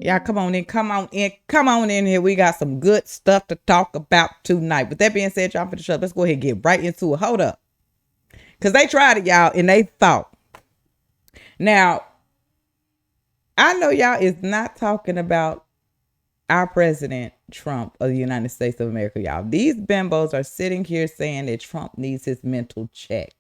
Y'all come on in, come on in here. We got some good stuff to talk about tonight. With that being said, y'all, for the show, let's go ahead and get right into it. Hold up. Because they tried it, y'all, and they thought. Now, I know y'all is not talking about our president, Trump of the United States of America, y'all. These bimbos are sitting here saying that Trump needs his mental checked.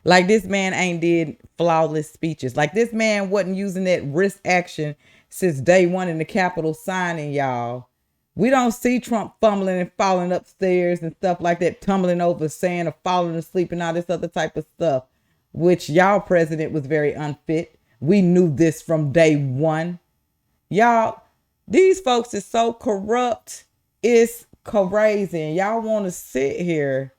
Like this man ain't did flawless speeches. Like this man wasn't using that risk action since day one in the Capitol signing, y'all. We don't see Trump fumbling and falling upstairs and stuff like that, tumbling over sand or falling asleep and all this other type of stuff, which y'all president was very unfit. We knew this from day one. Y'all, these folks is so corrupt. It's crazy. And y'all want to sit here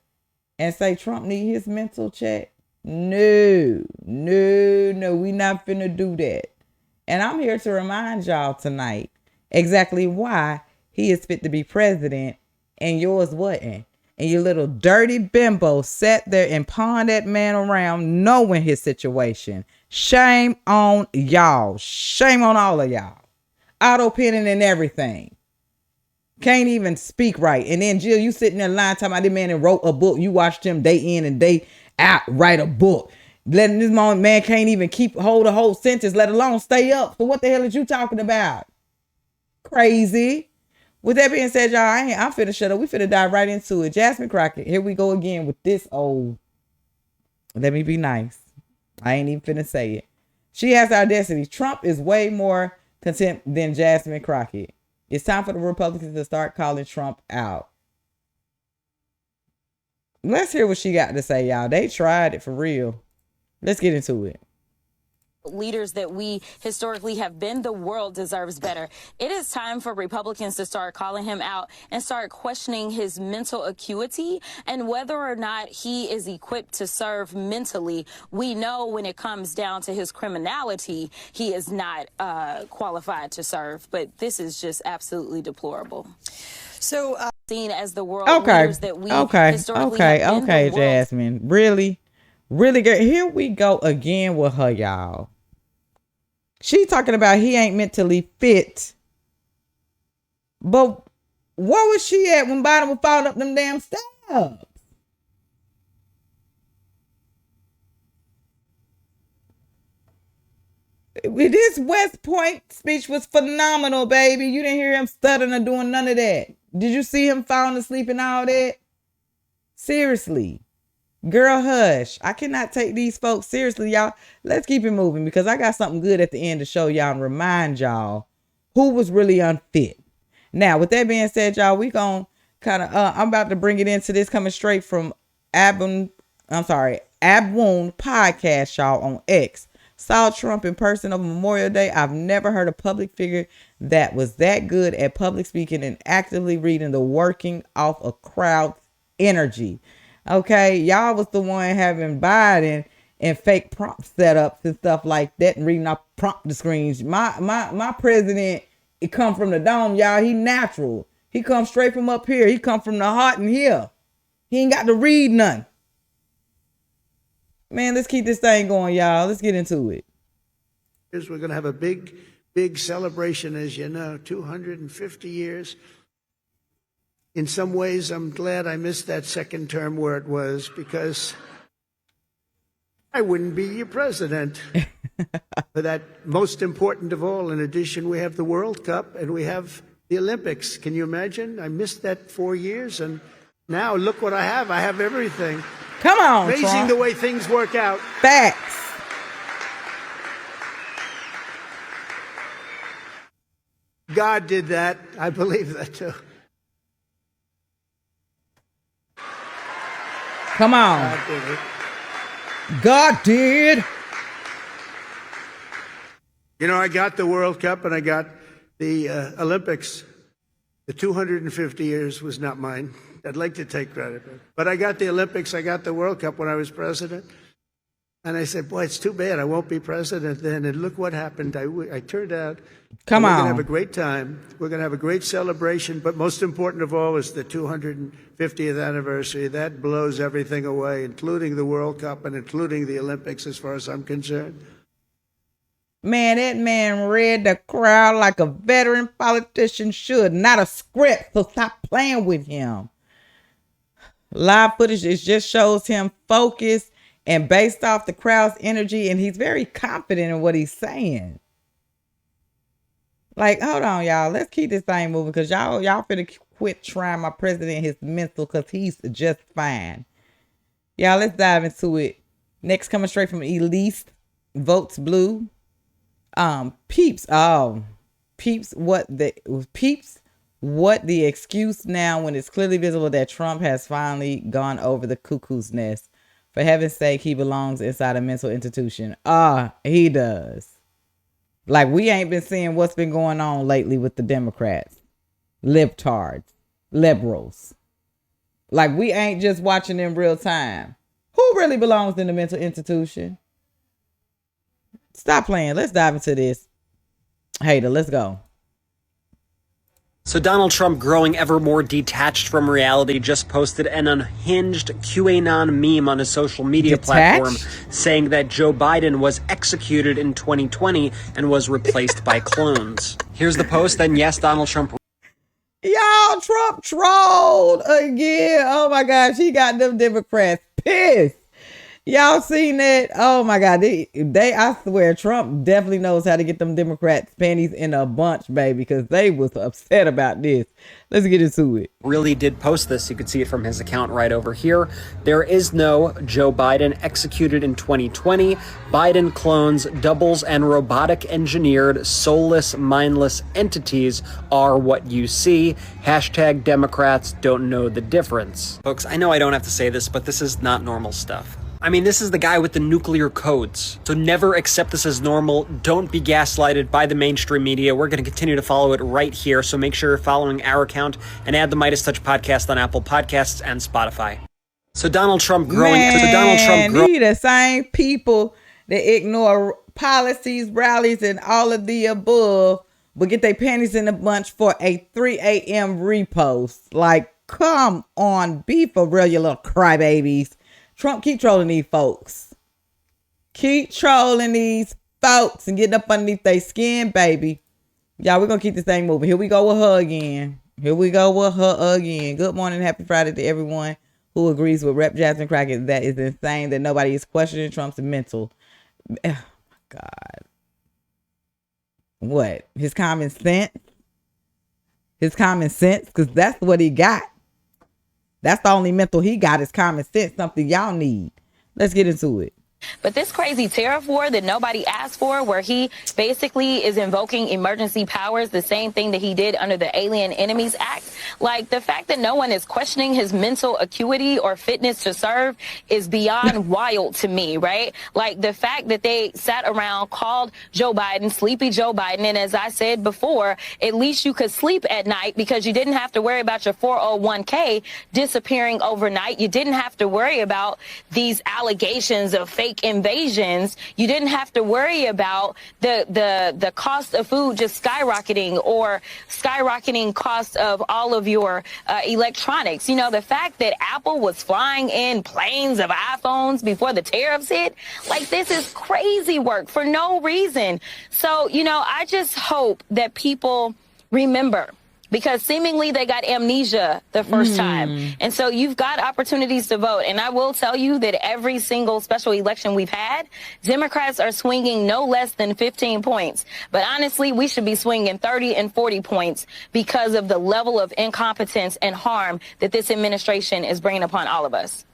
and say Trump need his mental check? No, we not finna do that. And I'm here to remind y'all tonight exactly why he is fit to be president and yours wasn't. And your little dirty bimbo sat there and pawned that man around knowing his situation. Shame on y'all. Shame on all of y'all. Auto penning and everything. Can't even speak right. And then Jill, you sitting there lying talking about this man and wrote a book. You watched him day in and day out write a book. Letting this man can't even hold a whole sentence, let alone stay up. So what the hell is you talking about? Crazy. With that being said, y'all, I'm finna shut up. We finna dive right into it. Jasmine Crockett, here we go again with this old. Let me be nice. I ain't even finna say it. She has our destiny. Trump is way more content than Jasmine Crockett. It's time for the Republicans to start calling Trump out. Let's hear what she got to say, y'all. They tried it for real. Let's get into it. Leaders that we historically have been, the world deserves better. It is time for Republicans to start calling him out and start questioning his mental acuity and whether or not he is equipped to serve mentally. We know when it comes down to his criminality, he is not qualified to serve, but this is just absolutely deplorable. So seen as the world leaders that we historically have been, Jasmine. Really good. Here we go again with her, y'all. She talking about he ain't mentally fit. But where was she at when Biden was falling up them damn steps? This West Point speech was phenomenal, baby. You didn't hear him stuttering or doing none of that. Did you see him falling asleep and all that? Seriously. Girl, hush. I cannot take these folks seriously, y'all. Let's keep it moving because I got something good at the end to show y'all and remind y'all who was really unfit. Now, with that being said, y'all, we gonna kind of, I'm about to bring it into this coming straight from Abwoon podcast, y'all, on X. Saw Trump in person on Memorial Day. I've never heard a public figure that was that good at public speaking and actively reading the working off a crowd's energy. Okay, y'all was the one having Biden and fake prompt setups and stuff like that and reading off prompt screens. My president, it come from the dome, y'all. He natural. He come straight from up here. He come from the heart and here. He ain't got to read none. Man, let's keep this thing going, y'all. Let's get into it. We're going to have a big celebration, as you know, 250 years. In some ways, I'm glad I missed that second term where it was because I wouldn't be your president. But that most important of all, in addition, we have the World Cup and we have the Olympics. Can you imagine? I missed that 4 years and now look what I have. I have everything. Come on, amazing Trump. The way things work out. Facts. God did that. I believe that too. Come on. God did it. God did. You know, I got the World Cup and I got the Olympics. The 250 years was not mine. I'd like to take credit. But I got the Olympics, I got the World Cup when I was president. And I said, boy, it's too bad I won't be president then. And look what happened. I turned out. Come We're on. going to have a great time. We're going to have a great celebration. But most important of all is the 250th anniversary. That blows everything away, including the World Cup and including the Olympics, as far as I'm concerned. Man, that man read the crowd like a veteran politician should, not a script. So stop playing with him. Live footage, it just shows him focused and based off the crowd's energy, and he's very confident in what he's saying. Like, hold on, y'all. Let's keep this thing moving because y'all finna quit trying my president his mental because he's just fine. Y'all, let's dive into it. Next, coming straight from Elise, Votes Blue. Peeps. Oh, Peeps. What the excuse now when it's clearly visible that Trump has finally gone over the cuckoo's nest. For heaven's sake, he belongs inside a mental institution. He does. Like, we ain't been seeing what's been going on lately with the Democrats, libtards, liberals. Like, we ain't just watching in real time. Who really belongs in the mental institution? Stop playing. Let's dive into this. Hater, let's go. So Donald Trump, growing ever more detached from reality, just posted an unhinged QAnon meme on his social media platform saying that Joe Biden was executed in 2020 and was replaced by clones. Here's the post, then yes, Donald Trump. Y'all, Trump trolled again. Oh my gosh, he got them Democrats pissed. Y'all seen that? Oh my God. I swear, Trump definitely knows how to get them Democrats panties in a bunch, baby, because they was upset about this. Let's get into it. Really did post this. You can see it from his account right over here. There is no Joe Biden executed in 2020. Biden clones, doubles, and robotic engineered, soulless, mindless entities are what you see. Hashtag Democrats don't know the difference. Folks, I know I don't have to say this, but this is not normal stuff. I mean, this is the guy with the nuclear codes. So never accept this as normal. Don't be gaslighted by the mainstream media. We're going to continue to follow it right here. So make sure you're following our account and add the Midas Touch podcast on Apple Podcasts and Spotify. So Donald Trump growing. These the same people that ignore policies, rallies, and all of the above, but get their panties in a bunch for a 3 a.m. repost. Like, come on, be for real, you little crybabies. Trump, keep trolling these folks. Keep trolling these folks and getting up underneath their skin, baby. Y'all, we're going to keep this thing moving. Here we go with her again. Good morning. Happy Friday to everyone who agrees with Rep. Jasmine Crockett. That is insane that nobody is questioning Trump's mental. Oh, my God. What? His common sense? Because that's what he got. That's the only mental he got is common sense, something y'all need. Let's get into it. But this crazy tariff war that nobody asked for, where he basically is invoking emergency powers, the same thing that he did under the Alien Enemies Act. Like, the fact that no one is questioning his mental acuity or fitness to serve is beyond wild to me, right? Like, the fact that they sat around, called Joe Biden, Sleepy Joe Biden, and as I said before, at least you could sleep at night because you didn't have to worry about your 401k disappearing overnight. You didn't have to worry about these allegations of fake invasions. You didn't have to worry about the cost of food just skyrocketing or skyrocketing cost of all of your electronics. You know, the fact that Apple was flying in planes of iPhones before the tariffs hit, like, this is crazy work for no reason. So, you know, I just hope that people remember, because seemingly they got amnesia the first time. And so you've got opportunities to vote. And I will tell you that every single special election we've had, Democrats are swinging no less than 15 points. But honestly, we should be swinging 30 and 40 points because of the level of incompetence and harm that this administration is bringing upon all of us.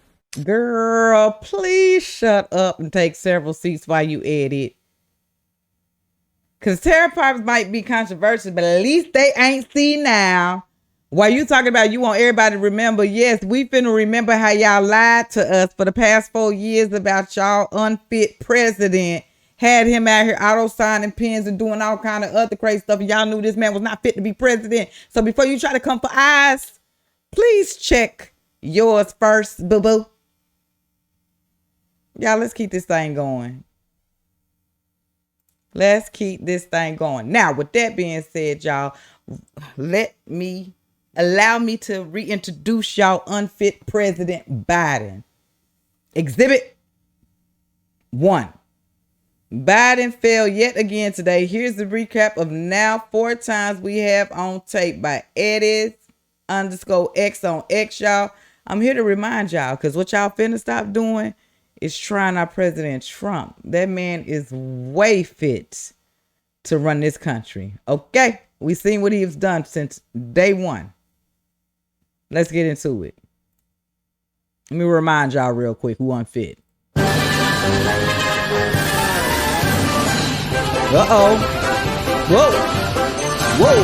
Girl, please shut up and take several seats while you edit. Because tariff pipes might be controversial, but at least they ain't seen now. While you talking about you want everybody to remember, yes, we finna remember how y'all lied to us for the past 4 years about y'all unfit president. Had him out here auto-signing pens and doing all kind of other crazy stuff. And y'all knew this man was not fit to be president. So before you try to come for eyes, please check yours first, boo-boo. Y'all, let's keep this thing going. Let's keep this thing going. Now, with that being said, y'all, allow me to reintroduce y'all unfit President Biden. Exhibit 1. Biden failed yet again today. Here's the recap of now 4 times we have on tape by Eddie_X on X, y'all. I'm here to remind y'all, because what y'all finna stop doing is trying our President Trump. That man is way fit to run this country. Okay? We seen what he has done since day one. Let's get into it. Let me remind y'all real quick who unfit. Uh-oh. Whoa. Whoa.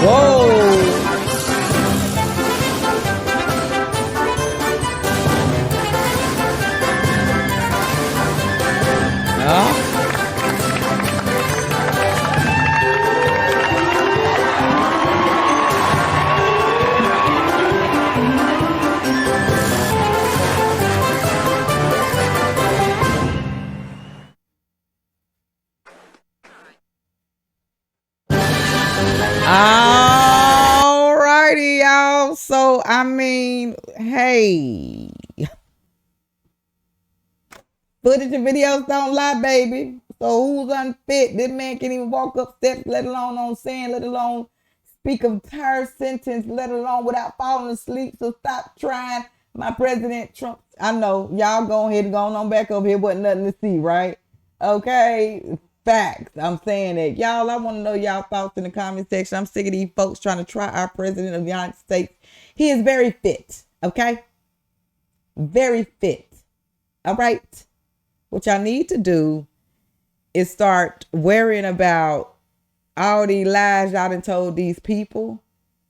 Whoa. All righty, y'all. So, I mean, hey. Footage and videos don't lie, baby. So, who's unfit? This man can't even walk up steps, let alone on sand, let alone speak a entire sentence, let alone without falling asleep. So, stop trying. My President Trump. I know. Y'all go ahead and go on back over here. Wasn't nothing to see, right? Okay. Facts. I'm saying that. Y'all, I want to know y'all thoughts in the comment section. I'm sick of these folks trying to try our president of the United States. He is very fit. Okay? Very fit. All right? What y'all need to do is start worrying about all these lies y'all done told these people.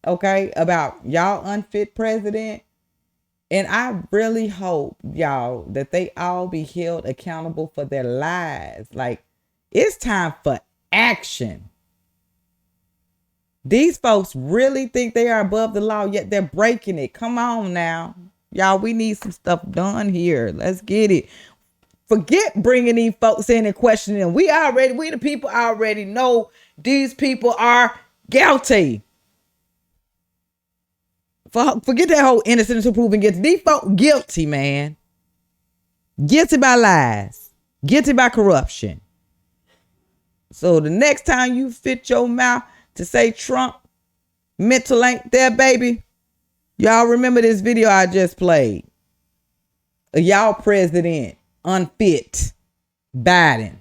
Okay? About y'all unfit president. And I really hope, y'all, that they all be held accountable for their lies. Like, it's time for action. These folks really think they are above the law, yet they're breaking it. Come on now. Y'all, we need some stuff done here. Let's get it. Forget bringing these folks in and questioning them. We the people already know these people are guilty. Forget that whole innocent until proven guilty. These folks guilty, man. Guilty by lies. Guilty by corruption. So the next time you fit your mouth to say Trump, mental ain't there, baby. Y'all remember this video I just played? Y'all president unfit Biden.